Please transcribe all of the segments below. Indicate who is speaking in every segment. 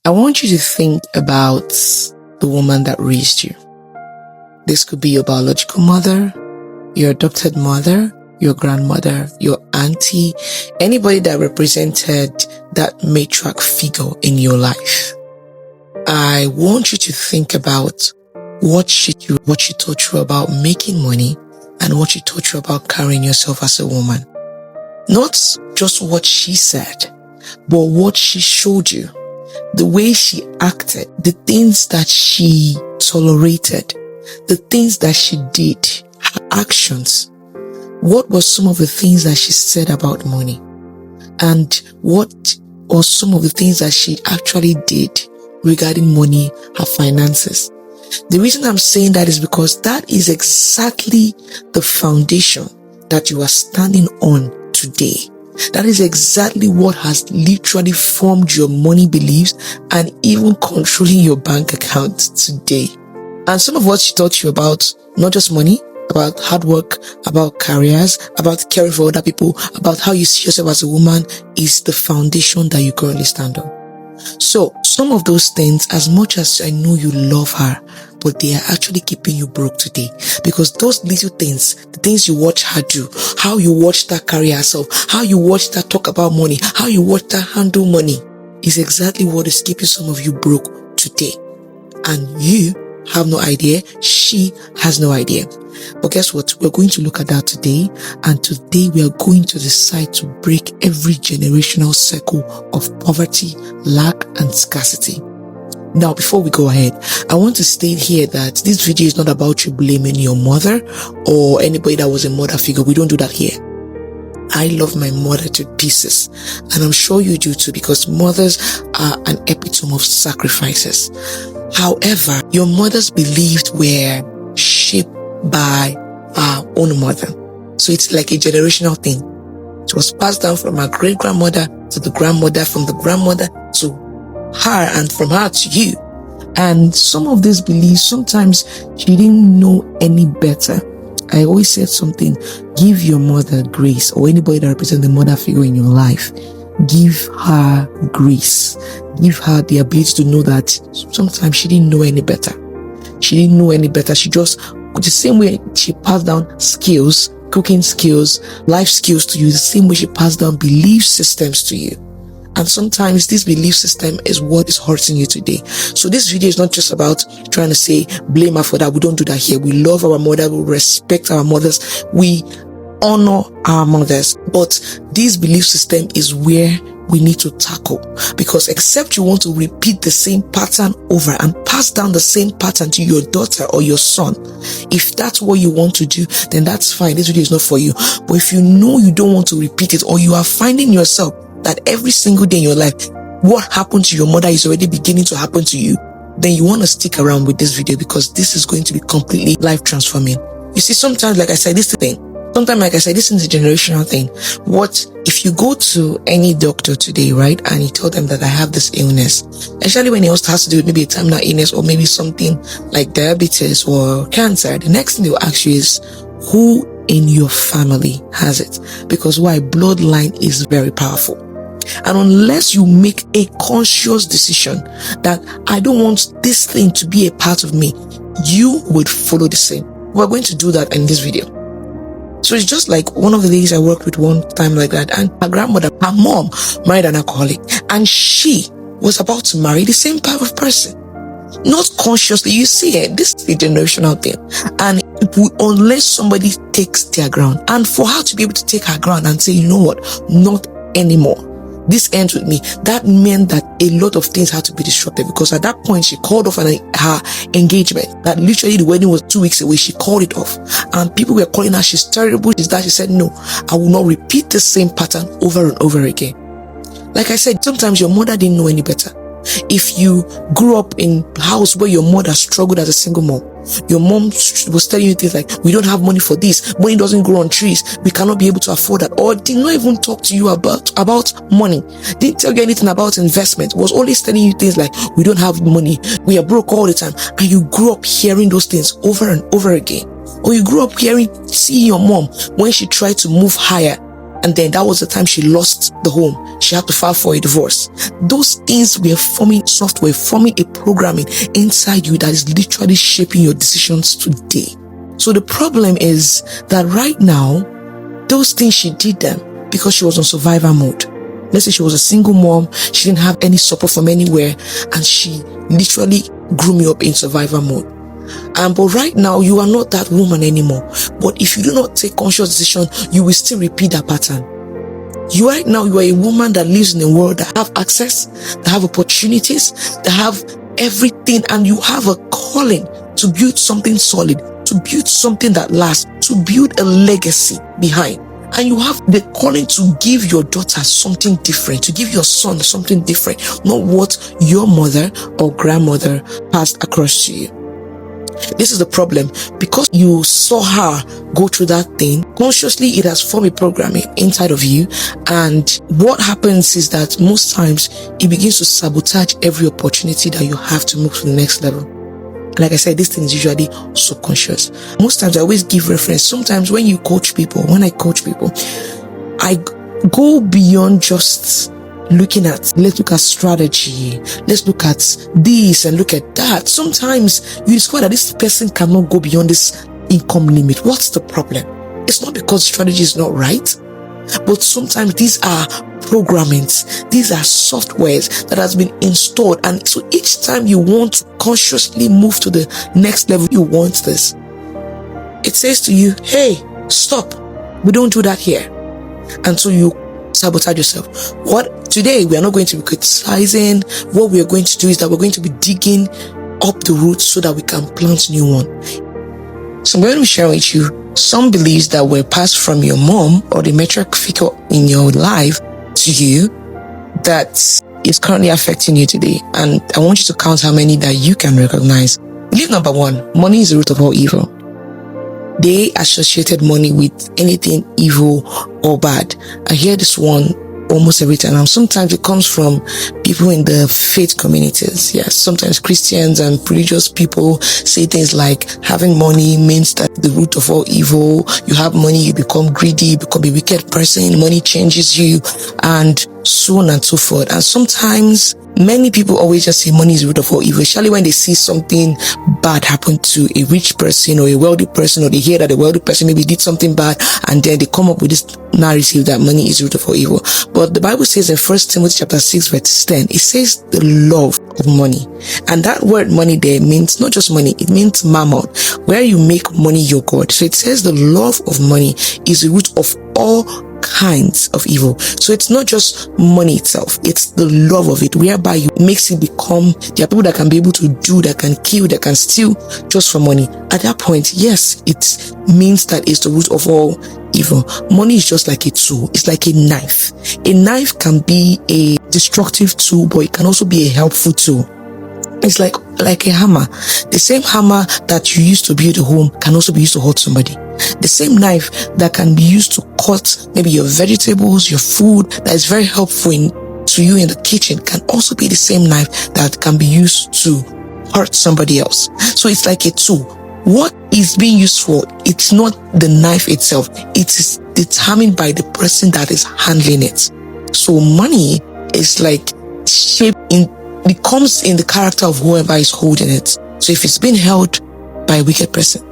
Speaker 1: I want you to think about the woman that raised you. This could be your biological mother, your adopted mother, your grandmother, your auntie, anybody that represented that matriarch figure in your life. I want you to think about what she taught you about making money and what she taught you about carrying yourself as a woman. Not just what she said, but what she showed you, the way she acted, the things that she tolerated, the things that she did, her actions. What were some of the things that she said about money? And what are some of the things that she actually did regarding money, her finances? The reason I'm saying that is because that is exactly the foundation that you are standing on today. That is exactly what has literally formed your money beliefs and even controlling your bank account today. And some of what she taught you about, not just money, about hard work, about careers, about caring for other people, about how you see yourself as a woman, is the foundation that you currently stand on. So some of those things, as much as I know you love her, but they are actually keeping you broke today, because those little things, the things you watch her do, how you watch her carry herself, how you watch her talk about money, how you watch her handle money, is exactly what is keeping some of you broke today. And you have no idea, she has no idea. But guess what? We're going to look at that today, and today we are going to decide to break every generational cycle of poverty, lack, and scarcity. Now, before we go ahead, I want to state here that this video is not about you blaming your mother or anybody that was a mother figure. We don't do that here. I love my mother to pieces, and I'm sure you do too, because mothers are an epitome of sacrifices. However, your mother's beliefs were shaped by our own mother. So it's like a generational thing. It was passed down from our great-grandmother to the grandmother, from the grandmother to her, and from her to you. And some of these beliefs, sometimes she didn't know any better. I always said something: give your mother grace, or anybody that represents the mother figure in your life. Give her grace. Give her the ability to know that sometimes she didn't know any better. She didn't know any better. She just, the same way she passed down skills, cooking skills, life skills to you, the same way she passed down belief systems to you. And sometimes this belief system is what is hurting you today. So this video is not just about trying to say, blame her for that. We don't do that here. We love our mother. We respect our mothers. We honor our mothers. But this belief system is where we need to tackle, because except you want to repeat the same pattern over and pass down the same pattern to your daughter or your son, if that's what you want to do, then that's fine. This video is not for you. But if you know you don't want to repeat it, or you are finding yourself that every single day in your life, what happened to your mother is already beginning to happen to you, then you want to stick around with this video, because this is going to be completely life transforming. You see, sometimes, like I said, this is a generational thing. What if you go to any doctor today, right, and you tell them that I have this illness, especially when it also has to do with maybe a terminal illness or maybe something like diabetes or cancer, the next thing they'll ask you is, who in your family has it? Because why? Bloodline is very powerful. And unless you make a conscious decision that I don't want this thing to be a part of me, you would follow the same. We're going to do that in this video. So it's just like one of the ladies I worked with one time like that, and her grandmother, her mom, married an alcoholic, and she was about to marry the same type of person. Not consciously, you see it. This is a generational thing. And unless somebody takes their ground, and for her to be able to take her ground and say, you know what, not anymore, this ends with me, that meant that a lot of things had to be disrupted, because at that point she called off her engagement. That literally the wedding was 2 weeks away. She called it off, and people were calling her, she's terrible, she's that. She said, no, I will not repeat the same pattern over and over again. Like I said, sometimes your mother didn't know any better. If you grew up in a house where your mother struggled as a single mom, your mom was telling you things like, we don't have money for this, money doesn't grow on trees, we cannot be able to afford that, or did not even talk to you about money, didn't tell you anything about investment, was always telling you things like, we don't have money, we are broke all the time, and you grew up hearing those things over and over again. Or you grew up seeing your mom when she tried to move higher, And then that was the time she lost the home. She had to file for a divorce. Those things were forming software, forming a programming inside you that is literally shaping your decisions today. So the problem is that right now, those things she did them because she was on survivor mode. Let's say she was a single mom, she didn't have any support from anywhere, and she literally grew me up in survivor mode. But right now, you are not that woman anymore. But if you do not take conscious decision, you will still repeat that pattern. Right now, you are a woman that lives in a world that have access, that have opportunities, that have everything, and you have a calling to build something solid, to build something that lasts, to build a legacy behind. And you have the calling to give your daughter something different, to give your son something different, not what your mother or grandmother passed across to you. This is the problem. Because you saw her go through that thing, consciously it has formed a programming inside of you. And what happens is that most times it begins to sabotage every opportunity that you have to move to the next level. Like I said, this thing is usually subconscious. Most times I always give reference. Sometimes when I coach people, I go beyond just looking at, let's look at strategy, let's look at this and look at that. Sometimes you discover that this person cannot go beyond this income limit. What's the problem? It's not because strategy is not right, but sometimes these are programmings, these are softwares that has been installed, and so each time you want to consciously move to the next level, you want this. It says to you, hey, stop, we don't do that here. And so you sabotage yourself. Today we are not going to be criticizing. What we are going to do is that we're going to be digging up the roots so that we can plant new one. So I'm going to be sharing with you some beliefs that were passed from your mom or the matriarch figure in your life to you that is currently affecting you today. And I want you to count how many that you can recognize. Belief number 1, money is the root of all evil. They associated money with anything evil or bad. I hear this one almost every time. And sometimes it comes from people in the faith communities. Yes, sometimes Christians and religious people say things like having money means that the root of all evil. You have money, you become greedy, you become a wicked person, money changes you, and so on and so forth. And sometimes many people always just say money is the root of all evil, especially when they see something bad happen to a rich person or a wealthy person, or they hear that a wealthy person maybe did something bad, and then they come up with this narrative that money is the root of all evil. But the Bible says in 1 Timothy chapter 6 verse 10, it says the love of money. And that word money there means not just money, it means mammon, where you make money your God. So it says the love of money is the root of all kinds of evil. So it's not just money itself, it's the love of it, whereby you makes it become, there are people that can be able to do, that can kill, that can steal just for money. At that point, yes, it means that it's the root of all evil. Money is just like a tool. It's like a knife. A knife can be a destructive tool, but it can also be a helpful tool. It's like a hammer. The same hammer that you use to build a home can also be used to hurt somebody. The same knife that can be used to cut maybe your vegetables, your food, that is very helpful to you in the kitchen, can also be the same knife that can be used to hurt somebody else. So it's like a tool. What is being used for, it's not the knife itself. It is determined by the person that is handling it. So money is like shaped it comes in the character of whoever is holding it. So if it's being held by a wicked person,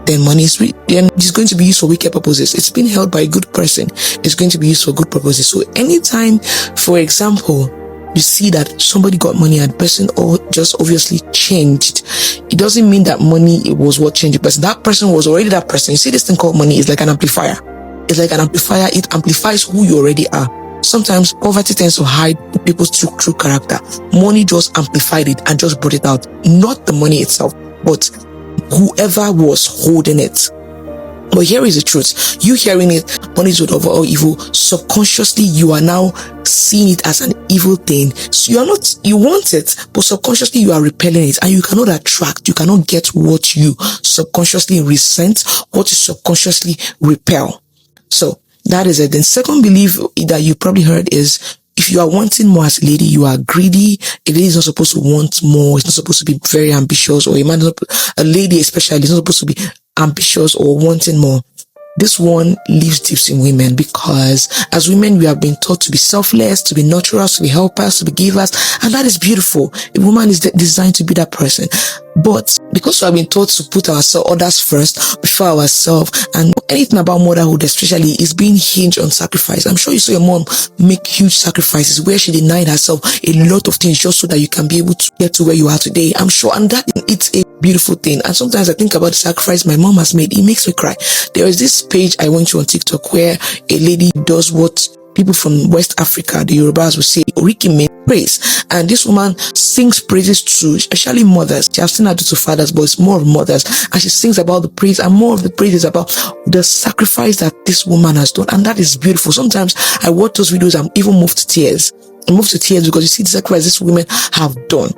Speaker 1: then money is then it's going to be used for wicked purposes. It's being held by a good person, it's going to be used for good purposes. So anytime, for example, you see that somebody got money and the person just obviously changed, it doesn't mean that money it was what changed the person. That person was already that person. You see, this thing called money is like an amplifier. It's like an amplifier. It amplifies who you already are. Sometimes poverty tends to hide people's true character. Money just amplified it and just brought it out. Not the money itself, but whoever was holding it. But here is the truth. You hearing it, money is the root of all evil. Subconsciously, you are now seeing it as an evil thing. So you want it, but subconsciously you are repelling it, and you cannot attract, you cannot get what you subconsciously resent, what you subconsciously repel. So that is it. Then second belief that you probably heard is, if you are wanting more as a lady, you are greedy. A lady is not supposed to want more. It's not supposed to be very ambitious, or a lady especially is not supposed to be ambitious or wanting more. This one lives deep in women, because as women, we have been taught to be selfless, to be nurturers, to be helpers, to be givers. And that is beautiful. A woman is designed to be that person. But because we have been taught to put others first before ourselves, and anything about motherhood especially is being hinged on sacrifice. I'm sure you saw your mom make huge sacrifices where she denied herself a lot of things just so that you can be able to get to where you are today. I'm sure, and that it's a beautiful thing. And sometimes I think about the sacrifice my mom has made. It makes me cry. There is this page I went to on TikTok where a lady does what people from West Africa, the Yorubas, will say Oriki praise, and this woman sings praises to especially mothers. She has seen her do to fathers, but it's more of mothers, and she sings about the praise, and more of the praise is about the sacrifice that this woman has done, and that is beautiful. Sometimes I watch those videos and even move to tears. I move to tears because you see the sacrifice these women have done.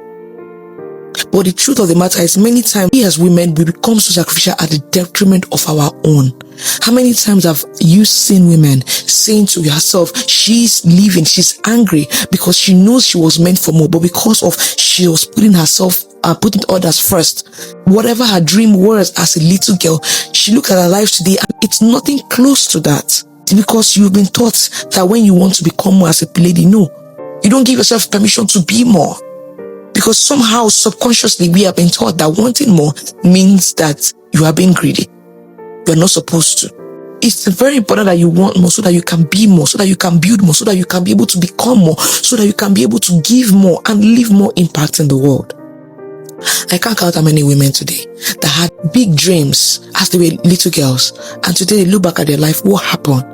Speaker 1: But the truth of the matter is, many times we as women, we become so sacrificial at the detriment of our own. How many times have you seen women saying to yourself, she's leaving, she's angry because she knows she was meant for more, but because of she was putting herself and putting others first, whatever her dream was as a little girl, she looked at her life today and it's nothing close to that. It's because you've been taught that when you want to become more as a lady, no, you don't give yourself permission to be more. Because somehow subconsciously we have been taught that wanting more means that you are being greedy. You're not supposed to. It's very important that you want more so that you can be more, so that you can build more, so that you can be able to become more, so that you can be able to give more and leave more impact in the world. I can't count how many women today that had big dreams as they were little girls, and today they look back at their life. What happened?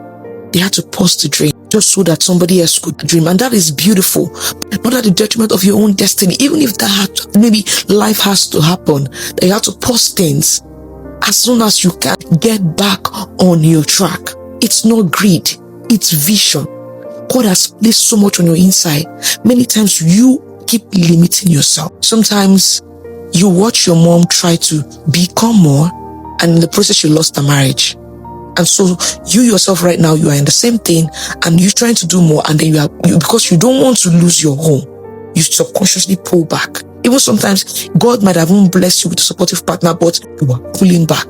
Speaker 1: They had to pause the dream just so that somebody else could dream, and that is beautiful. Not at the detriment of your own destiny. Even if maybe life has to happen, that you have to pause things as soon as you can get back on your track. It's not greed, it's vision. God has placed so much on your inside. Many times you keep limiting yourself. Sometimes you watch your mom try to become more, and in the process you lost her marriage. And so you yourself right now, you are in the same thing and you're trying to do more, and then because you don't want to lose your home, you subconsciously pull back. Even sometimes God might have even blessed you with a supportive partner, but you are pulling back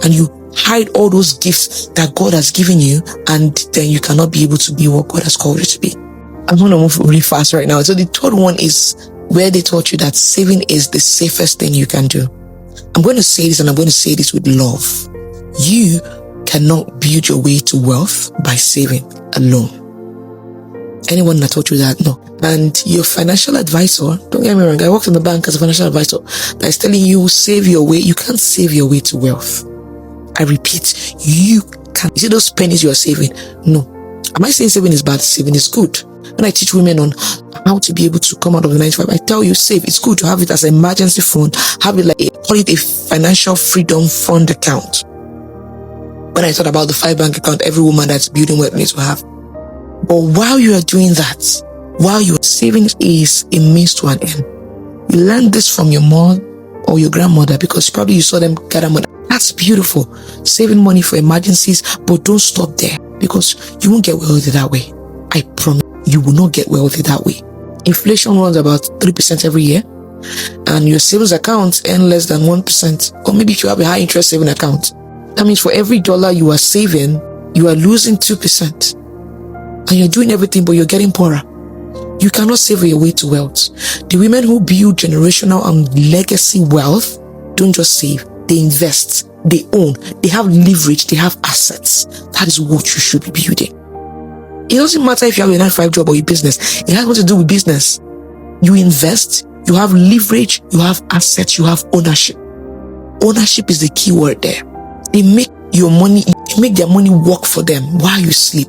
Speaker 1: and you hide all those gifts that God has given you, and then you cannot be able to be what God has called you to be. I'm going to move really fast right now. So the third one is where they taught you that saving is the safest thing you can do. I'm going to say this, and I'm going to say this with love. You cannot build your way to wealth by saving alone. Anyone that taught you that? No. And your financial advisor, don't get me wrong, I worked in the bank as a financial advisor, that is telling you save your way. You can't save your way to wealth. I repeat, you can't. You see those pennies you are saving? No. Am I saying saving is bad? Saving is good. When I teach women on how to be able to come out of the 9-to-5, I tell you, save. It's good to have it as an emergency fund. Have it call it a financial freedom fund account. When I thought about the 5 bank account every woman that's building wealth needs to have. But while you are doing that, while your savings is a means to an end, you learn this from your mom or your grandmother, because probably you saw them gather money. That's beautiful. Saving money for emergencies, but don't stop there, because you won't get wealthy that way. I promise you will not get wealthy that way. Inflation runs about 3% every year, and your savings accounts earn less than 1%. Or maybe if you have a high interest saving account, that means for every dollar you are saving, you are losing 2%. And you're doing everything, but you're getting poorer. You cannot save your way to wealth. The women who build generational and legacy wealth don't just save, they invest, they own, they have leverage, they have assets. That is what you should be building. It doesn't matter if you have a 9-to-5 job or a business. It has nothing to do with business. You invest, you have leverage, you have assets, you have ownership. Ownership is the key word there. They make your money, you make their money work for them while you sleep.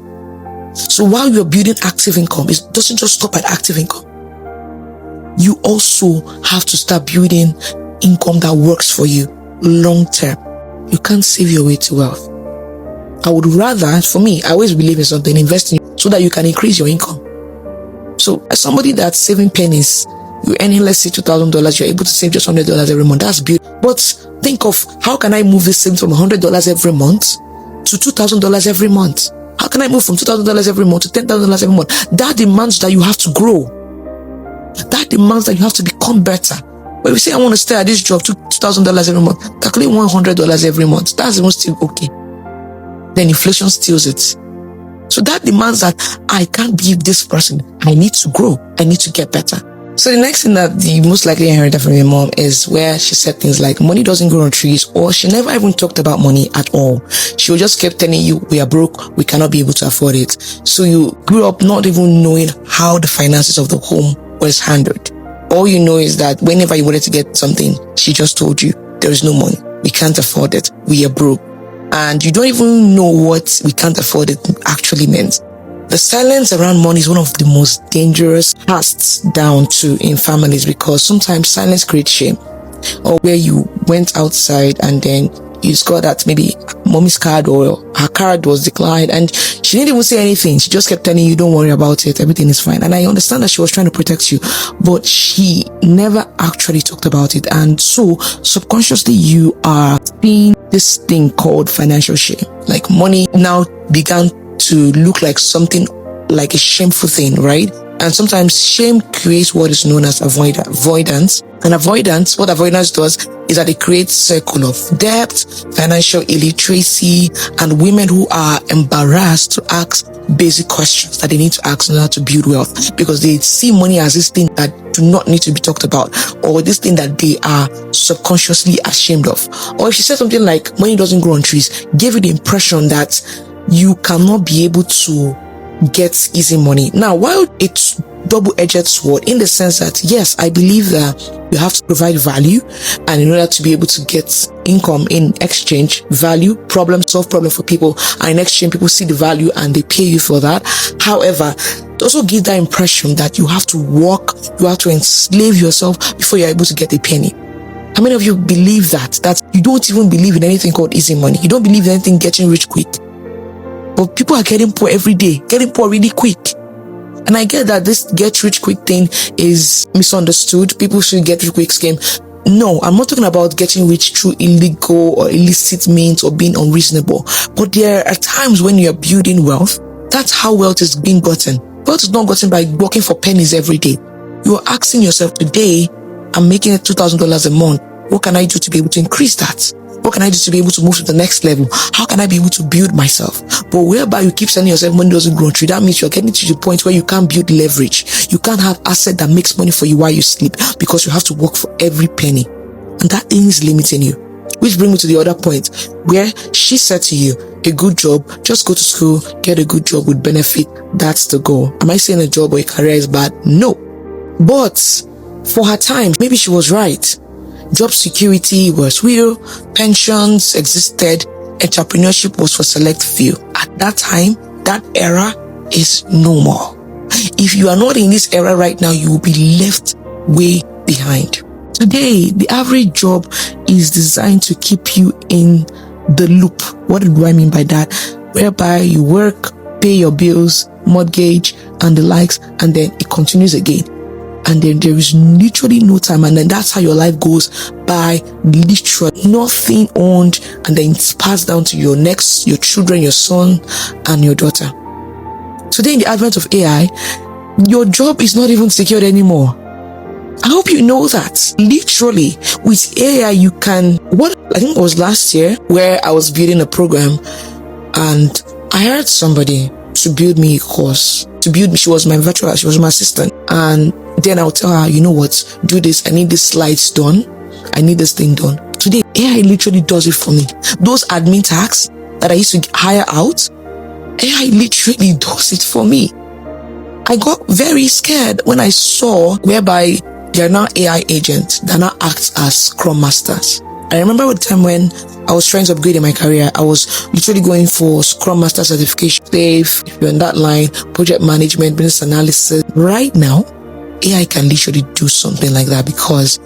Speaker 1: So while you're building active income, it doesn't just stop at active income. You also have to start building income that works for you long term. You can't save your way to wealth. I would rather, for me, I always believe in something, invest in it so that you can increase your income. So as somebody that's saving pennies, you're earning, let's say $2,000, you're able to save just $100 every month. That's beautiful. But think of, how can I move this savings from $100 every month to $2,000 every month? How can I move from $2,000 every month to $10,000 every month? That demands that you have to grow. That demands that you have to become better. But if you say, I want to stay at this job, $2,000 every month, calculate $100 every month. That's even still okay. then inflation steals it. So that demands that I can't be this person. I need to grow. I need to get better. So the next thing that you most likely inherited from your mom is where she said things like money doesn't grow on trees, or she never even talked about money at all. She would just kept telling you, we are broke, we cannot be able to afford it. So you grew up not even knowing how the finances of the home was handled. All you know is that whenever you wanted to get something, she just told you, there is no money. We can't afford it. We are broke. And you don't even know what we can't afford it actually meant. The silence around money is one of the most dangerous passed down to in families, because sometimes silence creates shame. Or where you went outside and then you discovered that maybe mommy's card or her card was declined and she didn't even say anything. She just kept telling you, don't worry about it, everything is fine. And I understand that she was trying to protect you, but she never actually talked about it. And so subconsciously you are seeing this thing called financial shame. Like money now began to look like something like a shameful thing, right? And sometimes shame creates what is known as avoidance. And what avoidance does is that it creates a circle of debt, financial illiteracy, and women who are embarrassed to ask basic questions that they need to ask in order to build wealth, because they see money as this thing that do not need to be talked about, or this thing that they are subconsciously ashamed of. Or if she said something like money doesn't grow on trees, give you the impression that you cannot be able to get easy money. Now, while it's double-edged sword in the sense that, yes, I believe that you have to provide value, and in order to be able to get income in exchange, value, solve problem for people, and in exchange, people see the value and they pay you for that. However, it also gives that impression that you have to work, you have to enslave yourself before you're able to get a penny. How many of you believe that you don't even believe in anything called easy money? You don't believe in anything getting rich quick. But people are getting poor every day, getting poor really quick. And I get that this get rich quick thing is misunderstood. People should get rich quick scheme. No, I'm not talking about getting rich through illegal or illicit means or being unreasonable. But there are times when you're building wealth. That's how wealth is being gotten. Wealth is not gotten by working for pennies every day. You're asking yourself, today, I'm making $2,000 a month. What can I do to be able to increase that? What can I do to be able to move to the next level? How can I be able to build myself? But whereby you keep telling yourself money doesn't grow on tree, that means you're getting to the point where you can't build leverage. You can't have asset that makes money for you while you sleep, because you have to work for every penny. And that thing is limiting you. Which brings me to the other point, where she said to you, a good job, just go to school, get a good job with benefit. That's the goal. Am I saying a job or a career is bad? No. But for her time, maybe she was right. Job security was real, pensions existed, entrepreneurship was for select few. At that time, that era is no more. If you are not in this era right now, you will be left way behind. Today, the average job is designed to keep you in the loop. What do I mean by that? Whereby you work, pay your bills, mortgage, and the likes, and then it continues again. And then there is literally no time, and then that's how your life goes by, literally nothing owned, and then it's passed down to your children, your son and your daughter. Today, in the advent of AI, your job is not even secured anymore. I hope you know that. Literally, with AI, you can, I think it was last year, where I was building a program, and I hired somebody to build me a course. She was my assistant. And then I'll tell her, you know what, do this, I need these slides done, I need this thing done. Today, AI literally does it for me. Those admin tasks that I used to hire out, AI literally does it for me. I got very scared when I saw whereby they are now AI agents that now act as Scrum Masters. I remember a time when I was trying to upgrade in my career. I was literally going for Scrum Master certification. If you're in that line, project management, business analysis. Right now, AI can literally do something like that, because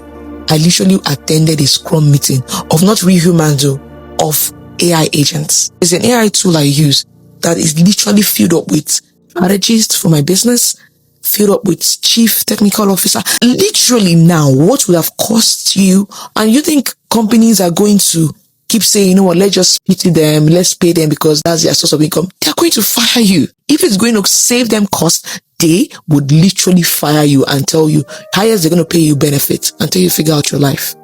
Speaker 1: I literally attended a Scrum meeting of not real humans, of AI agents. It's an AI tool I use that is literally filled up with strategists for my business, filled up with chief technical officer. Literally now, what would have cost you? And you think companies are going to keep saying, you know what, let's just pity them, let's pay them because that's their source of income? They're going to fire you. If it's going to save them costs, they would literally fire you and tell you, highest they're going to pay you benefits until you figure out your life.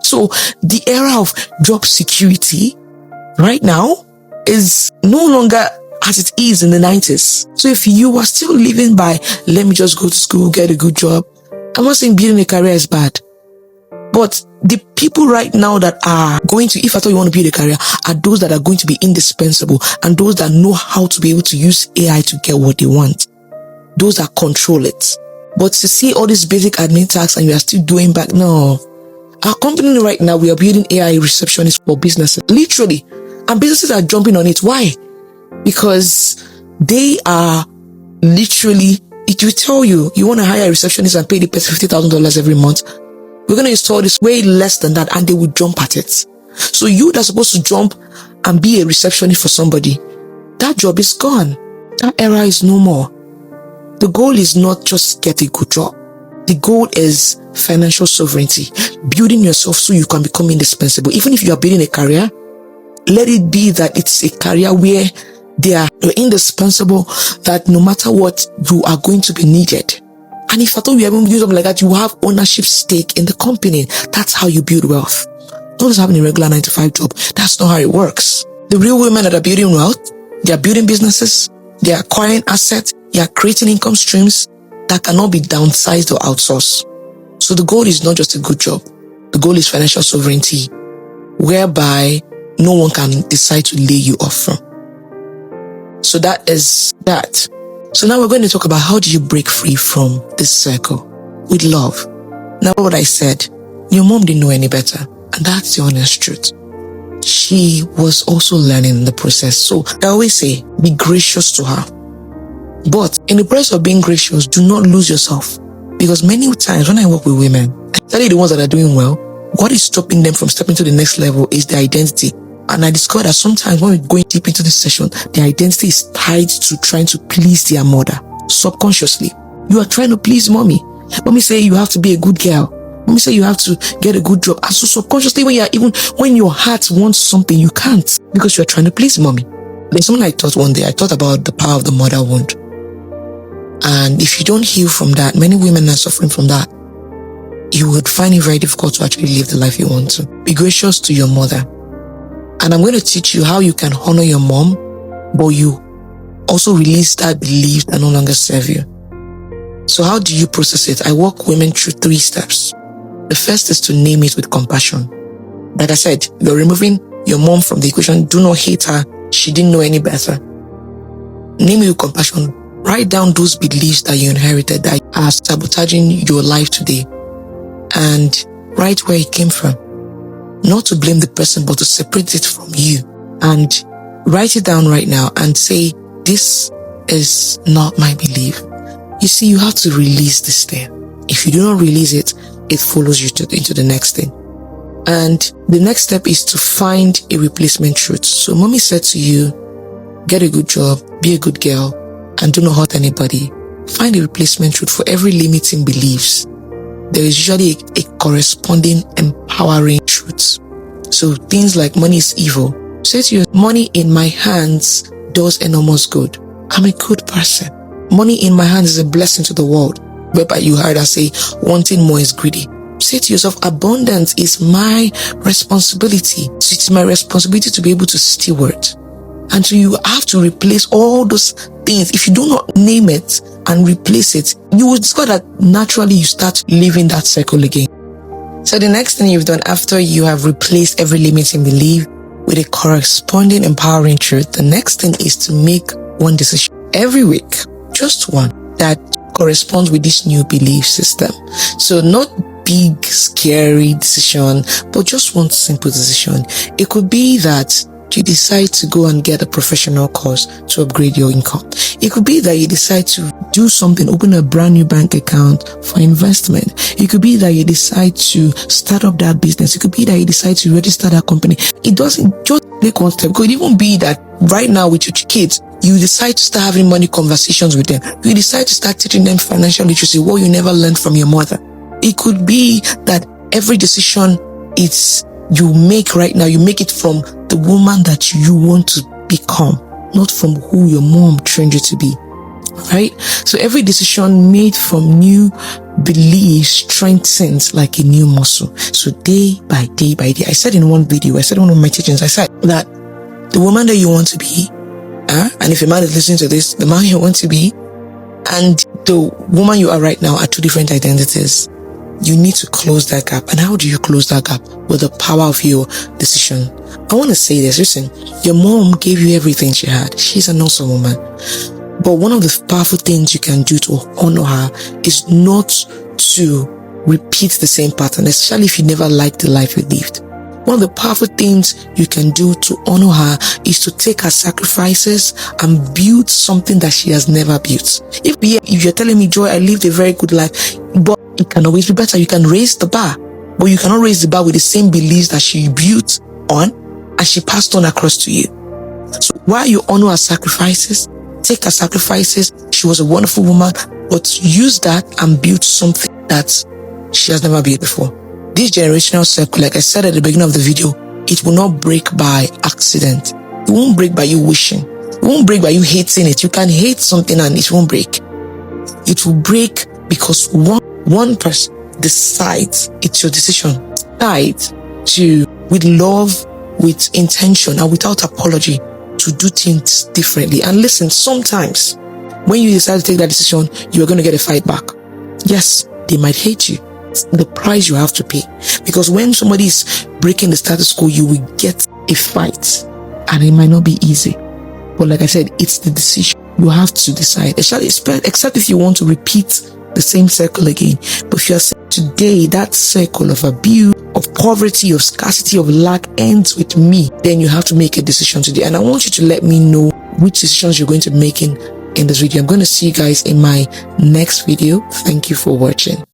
Speaker 1: So the era of job security right now is no longer as it is in the 90s. So if you are still living by, let me just go to school, get a good job, I'm not saying building a career is bad. But the people right now that are going to, if at all you want to build a career, are those that are going to be indispensable and those that know how to be able to use AI to get what they want. Those that control it. But to see all these basic admin tasks and you are still doing back, no. Our company right now, we are building AI receptionists for businesses. Literally. And businesses are jumping on it. Why? Because they are literally, it will tell you, you want to hire a receptionist and pay the person $50,000 every month. We're going to install this way less than that and they will jump at it. So you that's supposed to jump and be a receptionist for somebody, that job is gone. That era is no more. The goal is not just get a good job. The goal is financial sovereignty, building yourself so you can become indispensable. Even if you are building a career, let it be that it's a career where you're indispensable, that no matter what, you are going to be needed. And if at all you haven't used something like that, you have ownership stake in the company. That's how you build wealth. Don't just having a regular 9-to-5 job. That's not how it works. The real women that are building wealth, they are building businesses, they are acquiring assets, they are creating income streams that cannot be downsized or outsourced. So the goal is not just a good job. The goal is financial sovereignty, whereby no one can decide to lay you off from. So that is that. So now we're going to talk about how do you break free from this circle with love. Now what I said, your mom didn't know any better. And that's the honest truth. She was also learning in the process. So I always say, be gracious to her. But in the process of being gracious, do not lose yourself. Because many times when I work with women, especially the ones that are doing well, what is stopping them from stepping to the next level is their identity. And I discovered that sometimes when we're going deep into this session, their identity is tied to trying to please their mother. Subconsciously. You are trying to please mommy. Mommy say you have to be a good girl. Mommy say you have to get a good job. And so subconsciously when your heart wants something, you can't because you're trying to please mommy. There's something I thought one day. I thought about the power of the mother wound. And if you don't heal from that, many women are suffering from that. You would find it very difficult to actually live the life you want to. Be gracious to your mother. And I'm going to teach you how you can honor your mom, but you also release that belief that no longer serve you. So how do you process it? I walk women through 3 steps. The first is to name it with compassion. Like I said, you're removing your mom from the equation. Do not hate her. She didn't know any better. Name it with compassion. Write down those beliefs that you inherited that are sabotaging your life today. And write where it came from. Not to blame the person, but to separate it from you. And write it down right now and say, this is not my belief. You see, you have to release this thing. If you do not release it, it follows you into the next thing. And the next step is to find a replacement truth. So mommy said to you, get a good job, be a good girl, and do not hurt anybody. Find a replacement truth for every limiting beliefs. There is usually a corresponding empowering truth. So things like money is evil. Say to you, money in my hands does enormous good. I'm a good person. Money in my hands is a blessing to the world. Whereby you heard us say, wanting more is greedy. Say to yourself, abundance is my responsibility. So it's my responsibility to be able to steward. And so you have to replace all those things. If you do not name it and replace it, you will discover that naturally you start living that cycle again. So the next thing you've done after you have replaced every limiting belief with a corresponding empowering truth, the next thing is to make one decision every week, just one, that corresponds with this new belief system. So not big, scary decision, but just one simple decision. It could be that you decide to go and get a professional course to upgrade your income. It could be that you decide to do something, open a brand new bank account for investment. It could be that you decide to start up that business. It could be that you decide to register that company. It doesn't just take one step. It could even be that right now with your kids, you decide to start having money conversations with them. You decide to start teaching them financial literacy, what you never learned from your mother. It could be that every decision you make right now, you make it from the woman that you want to become, not from who your mom trained you to be, right? So every decision made from new beliefs strengthens like a new muscle. So day by day by day, I said in one video, I said in one of my teachings, I said that the woman that you want to be, and if a man is listening to this, the man you want to be, and the woman you are right now are two different identities. You need to close that gap. And how do you close that gap? With the power of your decision. I want to say this. Listen, your mom gave you everything she had. She's an awesome woman. But one of the powerful things you can do to honor her is not to repeat the same pattern, especially if you never liked the life you lived. One of the powerful things you can do to honor her is to take her sacrifices and build something that she has never built. If you're telling me, Joy, I lived a very good life, but it can always be better. You can raise the bar, but you cannot raise the bar with the same beliefs that she built on and she passed on across to you. So while you honor her sacrifices, take her sacrifices, she was a wonderful woman, but use that and build something that she has never built before. This generational circle, like I said at the beginning of the video, it will not break by accident. It won't break by you wishing. It won't break by you hating it. You can hate something and it won't break. It will break because one person decides, it's your decision, decide to, with love, with intention, and without apology, to do things differently. And listen, sometimes when you decide to take that decision, you're going to get a fight back. Yes, they might hate you. The price you have to pay, because when somebody is breaking the status quo, you will get a fight and it might not be easy, but like I said, it's the decision you have to decide, except if you want to repeat the same circle again. But if you are saying today that circle of abuse, of poverty, of scarcity, of lack ends with me, then you have to make a decision today. And I want you to let me know which decisions you're going to be making in this video. I'm going to see you guys in my next video. Thank you for watching.